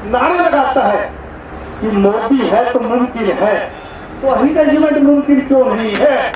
नारे लगाता है कि मोदी है तो मुमकिन है, तो अही रेजिमेंट मुमकिन क्यों नहीं है?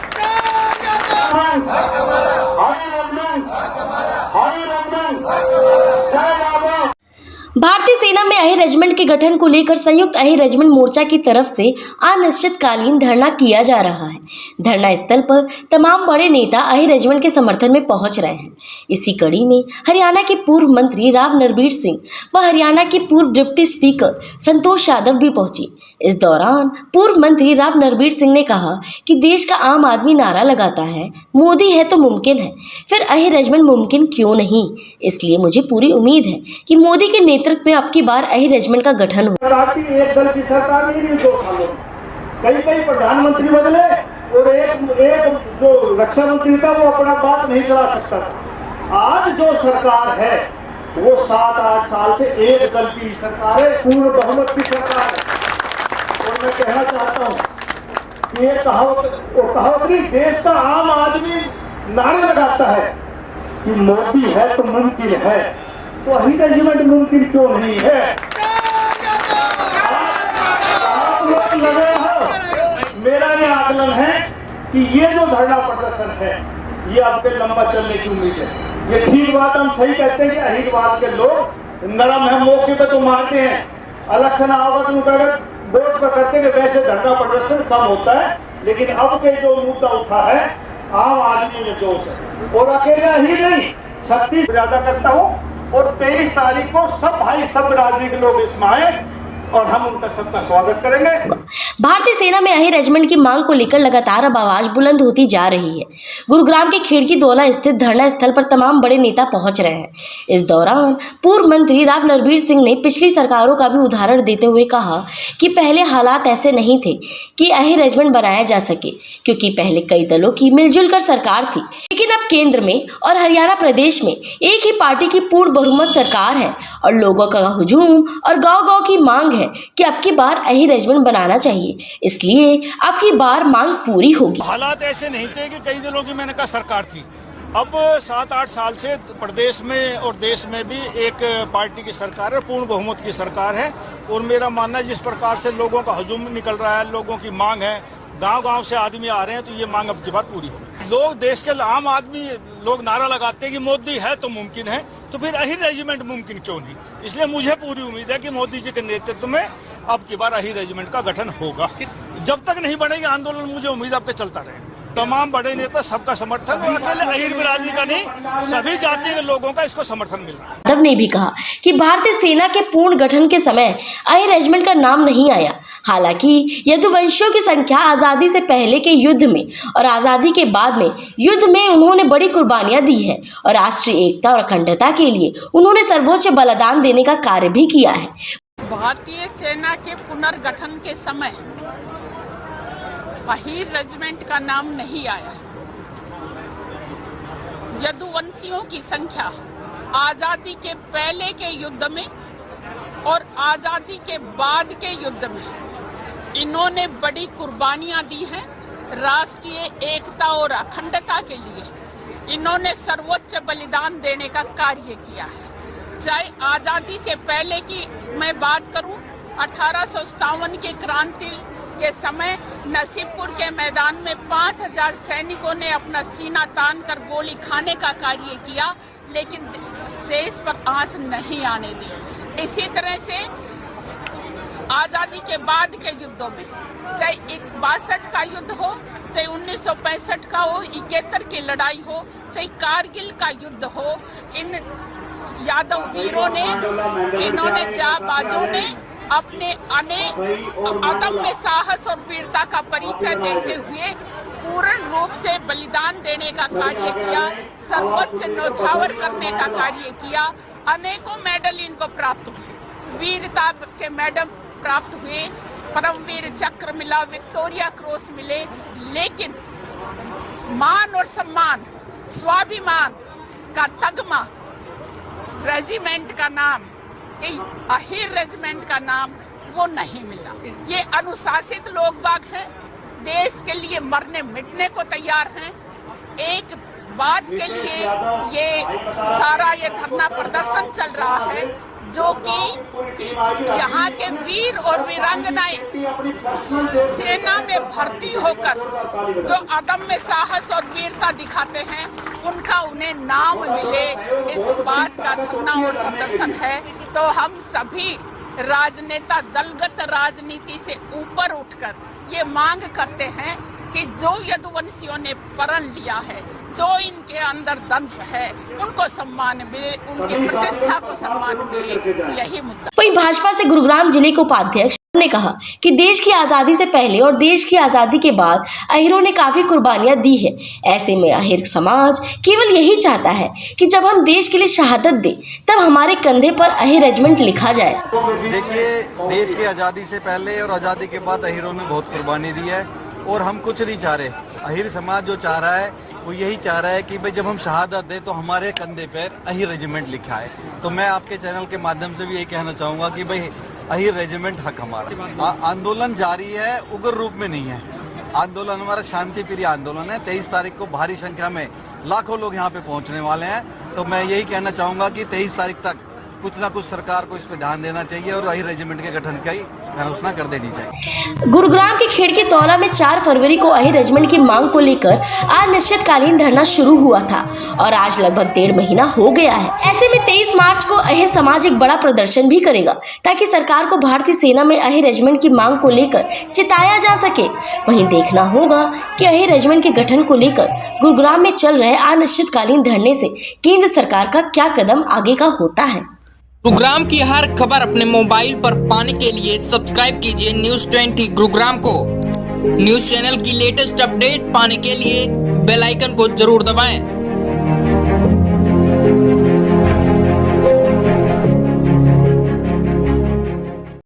भारतीय सेना में अहि रेजिमेंट के गठन को लेकर संयुक्त अहि रेजिमेंट मोर्चा की तरफ से अनिश्चितकालीन धरना किया जा रहा है। धरना स्थल पर तमाम बड़े नेता अहि रेजिमेंट के समर्थन में पहुंच रहे हैं। इसी कड़ी में हरियाणा के पूर्व मंत्री राव नरबीर सिंह व हरियाणा के पूर्व डिप्टी स्पीकर संतोष यादव भी पहुंचे। इस दौरान पूर्व मंत्री राव नरबीर सिंह ने कहा कि देश का आम आदमी नारा लगाता है मोदी है तो मुमकिन है, फिर अहि रेजिमेंट मुमकिन क्यों नहीं? इसलिए मुझे पूरी उम्मीद है कि मोदी के नेतृत्व में अब की बार अहि रेजिमेंट का गठन हो। एक दल की सरकार नहीं रही 2 सालों में, कई प्रधानमंत्री बदले और एक जो रक्षा मंत्री था वो अपना बात नहीं चला सकता था। आज जो सरकार है वो 7-8 साल से एक दल की सरकार है, पूर्ण बहुमत की सरकार है। और मैं कहना चाहता हूँ कि ये कहावत नहीं, देश का आम आदमी नारे लगाता है कि मोदी है तो मुमकिन है, तो अही रेजिमेंट मुमकिन क्यों नहीं है? आप लोग लगे हो। मेरा ये आकलन है कि ये जो धरना प्रदर्शन है ये आपके लंबा चलने की उम्मीद है। ये ठीक बात, हम सही कहते हैं कि अहिरवाद के लोग नरम है, मौके पे तो मारते हैं, इलेक्शन आओगा तो उनका वोट पर करते हैं, वैसे धरना प्रदर्शन कम होता है। लेकिन अब के जो मुद्दा उठा है आम आदमी में जोश है, और अकेला ही नहीं 36 ज्यादा करता हूँ और 23 तारीख को सब भाई सब राजनीतिक लोग इसमें आए और हम उनका सबका स्वागत करेंगे। भारतीय सेना में अहि रेजिमेंट की मांग को लेकर लगातार अब आवाज बुलंद होती जा रही है। गुरुग्राम के खेड़की दौला स्थित धरना स्थल पर तमाम बड़े नेता पहुंच रहे हैं। इस दौरान पूर्व मंत्री राव नरबीर सिंह ने पिछली सरकारों का भी उदाहरण देते हुए कहा कि पहले हालात ऐसे नहीं थे कि अहि रेजिमेंट बनाया जा सके, क्योंकि पहले कई दलों की मिलजुल कर सरकार थी, लेकिन अब केंद्र में और हरियाणा प्रदेश में एक ही पार्टी की पूर्ण बहुमत सरकार है और लोगों का हुजूम और गाँव की मांग है कि अब की बार अहि रेजिमेंट बनाना चाहिए। इसलिए अब की बार मांग पूरी होगी। हालात ऐसे नहीं थे कि कई दिनों की मैंने कहा सरकार थी। अब 7-8 साल से प्रदेश में और देश में भी एक पार्टी की सरकार है, पूर्ण बहुमत की सरकार है। और मेरा मानना है जिस प्रकार से लोगों का हुजूम निकल रहा है, लोगों की मांग है, गांव से आदमी आ रहे हैं, तो ये मांग अब की बार पूरी होगी। लोग, देश के आम आदमी लोग नारा लगाते हैं कि मोदी है तो मुमकिन है, तो फिर अहि रेजिमेंट मुमकिन क्यों नहीं? इसलिए मुझे पूरी उम्मीद है कि मोदी जी के नेतृत्व में अब की बार अहि रेजिमेंट का गठन होगा। जब तक नहीं बनेगी आंदोलन, मुझे उम्मीद आपके चलता रहे। तमाम बड़े नेता, सबका समर्थन, और अकेले अहिर बिरादरी का नहीं, सभी जाति के लोगों का इसको समर्थन मिल रहा है। यादव ने भी कहा कि भारतीय सेना के पूर्ण गठन के समय अहि रेजिमेंट का नाम नहीं आया। हालांकि यदुवंशियों की संख्या आज़ादी से पहले के युद्ध में और आज़ादी के बाद में युद्ध में उन्होंने बड़ी कुर्बानियां दी है और राष्ट्रीय एकता और अखंडता के लिए उन्होंने सर्वोच्च बलिदान देने का कार्य भी किया है। भारतीय सेना के पुनर्गठन के समय अहिर रेजिमेंट का नाम नहीं आया। यदुवंशियों की संख्या आजादी के पहले के युद्ध में और आजादी के बाद के युद्ध में इन्होंने बड़ी कुर्बानियां दी हैं। राष्ट्रीय एकता और अखंडता के लिए इन्होंने सर्वोच्च बलिदान देने का कार्य किया है। चाहे आजादी से पहले की मैं बात करूं, 1857 की क्रांति के समय नसीबपुर के मैदान में 5000 सैनिकों ने अपना सीना तान कर गोली खाने का कार्य किया, लेकिन देश पर आंच नहीं आने दी। इसी तरह से आजादी के बाद के युद्धों में, चाहे 62 का युद्ध हो, चाहे 1965 का हो, 71 की लड़ाई हो, चाहे कारगिल का युद्ध हो, इन यादव वीरों ने, इन्होंने जाबाजों ने अपने अदम्य साहस और वीरता का परिचय देते हुए पूर्ण रूप से बलिदान देने का कार्य किया, सर्वोच्च न्यौछावर करने का कार्य किया। अनेकों मेडल इनको प्राप्त हुए, वीरता के मेडल प्राप्त हुए, परमवीर चक्र मिला, विक्टोरिया क्रॉस मिले, लेकिन मान और सम्मान, स्वाभिमान का तगमा, रेजिमेंट का नाम, अहिर रेजिमेंट का नाम, वो नहीं मिला। ये अनुशासित लोग बाग हैं, देश के लिए मरने मिटने को तैयार हैं। एक बात के लिए ये सारा ये धरना प्रदर्शन चल रहा है, जो कि कि यहाँ के वीर और वीरांगनाएं सेना में भर्ती होकर जो अदम्य साहस और वीरता दिखाते हैं, उनका उन्हें नाम मिले, इस बात का धरना और प्रदर्शन है। तो हम सभी राजनेता दलगत राजनीति से ऊपर उठकर ये मांग करते हैं कि जो यदुवंशियों ने प्रण लिया है, जो इनके अंदर दंश है, उनको सम्मान मिले, उनकी प्रतिष्ठा को सम्मान मिले, यही मुद्दा। वहीं भाजपा से गुरुग्राम जिले के उपाध्यक्ष ने कहा कि देश की आजादी से पहले और देश की आजादी के बाद अहीरों ने काफी कुर्बानियां दी है। ऐसे में अहीर समाज केवल यही चाहता है कि जब हम देश के लिए शहादत दें, तब हमारे कंधे पर अहीर रेजिमेंट लिखा जाए। देखिए, देश की आजादी से पहले और आजादी के बाद अहीरों ने बहुत कुर्बानी दी है और हम कुछ नहीं चाह रहे। अहीर समाज जो चाह रहा है वो यही चाह रहा है कि भाई जब हम शहादत दें तो हमारे कंधे पर अहीर रेजिमेंट लिखा है। तो मैं आपके चैनल के माध्यम से भी यही कहना चाहूँगा कि भाई अहीर रेजिमेंट हक हमारा। आंदोलन जारी है, उग्र रूप में नहीं है। आंदोलन हमारा शांति प्रिय आंदोलन है। 23 तारीख को भारी संख्या में लाखों लोग यहाँ पे पहुँचने वाले हैं। तो मैं यही कहना चाहूँगा कि 23 तारीख तक कुछ ना कुछ सरकार को इस पे ध्यान देना चाहिए और अहीर रेजिमेंट के गठन की घोषणा कर देनी चाहिए। गुरुग्राम के खेड़की तौला में 4 फरवरी को अहीर रेजिमेंट की मांग को लेकर अनिश्चितकालीन धरना शुरू हुआ था और आज लगभग 1.5 महीना हो गया है। ऐसे में 23 मार्च को अहीर समाज एक बड़ा प्रदर्शन भी करेगा ताकि सरकार को भारतीय सेना में अहीर रेजिमेंट की मांग को लेकर चिताया जा सके। वहीं देखना होगा कि अहीर रेजिमेंट के गठन को लेकर गुरुग्राम में चल रहे अनिश्चितकालीन धरने से केंद्र सरकार का क्या कदम आगे का होता है। गुरुग्राम की हर खबर अपने मोबाइल पर पाने के लिए सब्सक्राइब कीजिए न्यूज़ 20 गुरुग्राम को। न्यूज़ चैनल की लेटेस्ट अपडेट पाने के लिए बेल आइकन को जरूर दबाएं।